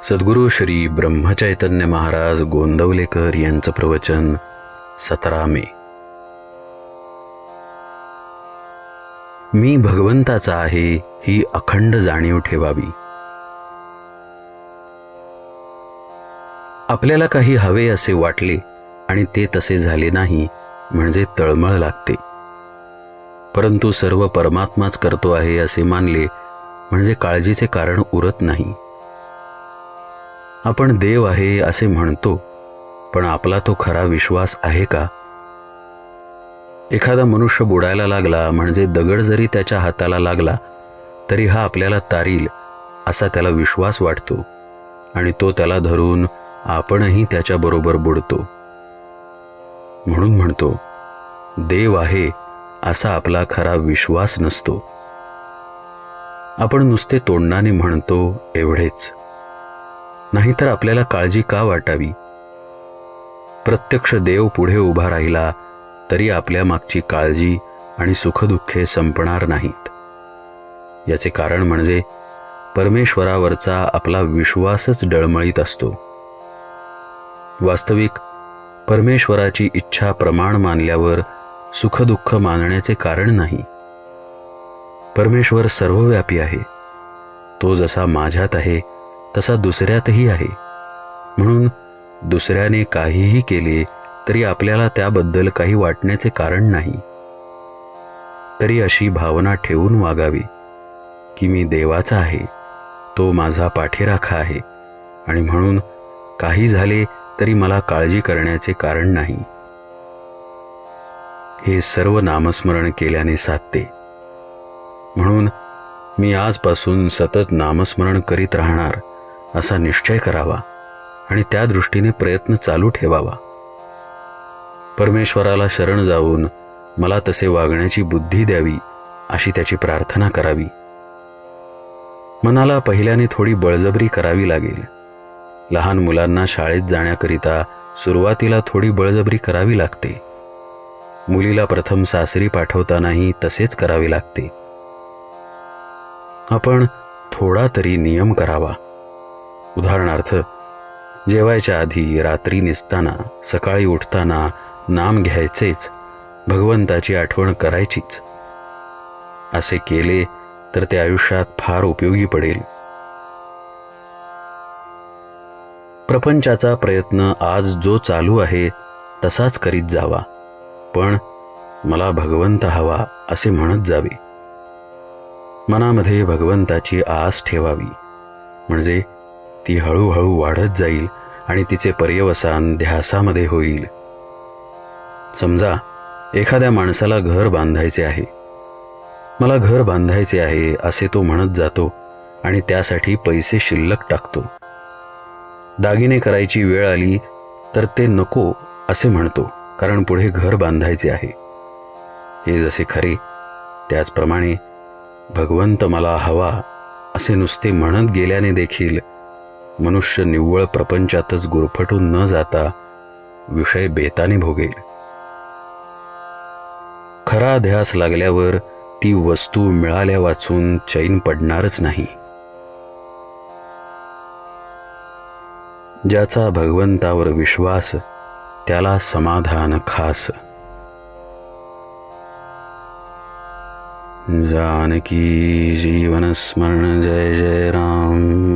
सद्गुरू श्री ब्रह्मचैतन्य महाराज गोंदवलेकर यांचं प्रवचन 17 मे. मी भगवंताचा आहे ही अखंड जाणीव ठेवावी. आपल्याला काही हवे असे वाटले आणि ते तसे झाले नाही म्हणजे तळमळ लागते. परंतु सर्व परमात्माच करतो आहे असे मानले म्हणजे काळजीचे कारण उरत नाही. आपण देव आहे असे म्हणतो, पण आपला तो खरा विश्वास आहे का? एखादा मनुष्य बुडायला लागला म्हणजे दगड जरी त्याच्या हाताला लागला तरी हा आपल्याला तारील असा त्याला विश्वास वाटतो आणि तो त्याला धरून आपणही त्याच्याबरोबर बुडतो. म्हणून म्हणतो, देव आहे असा आपला खरा विश्वास नसतो. आपण नुसते तोंडाने म्हणतो एवढेच. नाहीतर आपल्याला काळजी का वाटावी? प्रत्यक्ष देव पुढे उभा राहिला तरी आपल्या मागची काळजी आणि सुखदुःखे संपणार नाहीत. याचे कारण म्हणजे परमेश्वरावरचा आपला विश्वासच डळमळीत असतो. वास्तविक परमेश्वराची इच्छा प्रमाण मानल्यावर सुखदुःख मानण्याचे कारण नाही. परमेश्वर सर्वव्यापी आहे. तो जसा माझ्यात आहे तसा दुसऱ्यातही आहे. म्हणून दुसऱ्याने काहीही केले तरी आपल्याला त्याबद्दल काही वाटण्याचे कारण नाही. तरी अशी भावना ठेवून वागावी की मी देवाचा आहे, तो माझा पाठीराखा आहे आणि म्हणून काही झाले तरी मला काळजी करण्याचे कारण नाही. हे सर्व नामस्मरण केल्याने साधते. म्हणून मी आजपासून सतत नामस्मरण करीत राहणार असा निश्चय करावा आणि त्या दृष्टीने प्रयत्न चालू ठेवावा. परमेश्वराला शरण जाऊन मला तसे वागण्याची बुद्धी द्यावी अशी त्याची प्रार्थना करावी. मनाला पहिल्याने थोडी बळजबरी करावी लागेल. लहान मुलांना शाळेत जाण्याकरिता सुरुवातीला थोडी बळजबरी करावी लागते. मुलीला प्रथम सासरी पाठवतानाही तसेच करावे लागते. आपण थोडा तरी नियम करावा. उदाहरणार्थ, जेवायच्या आधी, रात्री निसताना, सकाळी उठताना नाम घ्यायचेच, भगवंताची आठवण करायचीच. असे केले तर ते आयुष्यात फार उपयोगी पडेल. प्रपंचाचा प्रयत्न आज जो चालू आहे तसाच करीत जावा, पण मला भगवंत हवा असे म्हणत जावे. मनामध्ये भगवंताची आस ठेवावी, म्हणजे ती हळूहळू वाढत जाईल आणि तिचे पर्यवसान ध्यासामध्ये होईल. समजा एखाद्या माणसाला घर बांधायचे आहे. मला घर बांधायचे आहे असे तो म्हणत जातो आणि त्यासाठी पैसे शिल्लक टाकतो. दागिने करायची वेळ आली तर ते नको असे म्हणतो, कारण पुढे घर बांधायचे आहे. हे जसे खरे त्याचप्रमाणे भगवंत मला हवा असे नुसते म्हणत गेल्याने देखील मनुष्य निव्वळ प्रपंचातच गुरफटून न जाता विषय बेताने भोगेल. खरा ध्यास लागल्यावर ती वस्तू मिळाल्या वाचून चैन पडणारच नाही. ज्याचा भगवंतावर विश्वास त्याला समाधान खास. जानकी जीवन स्मरण जय जय राम.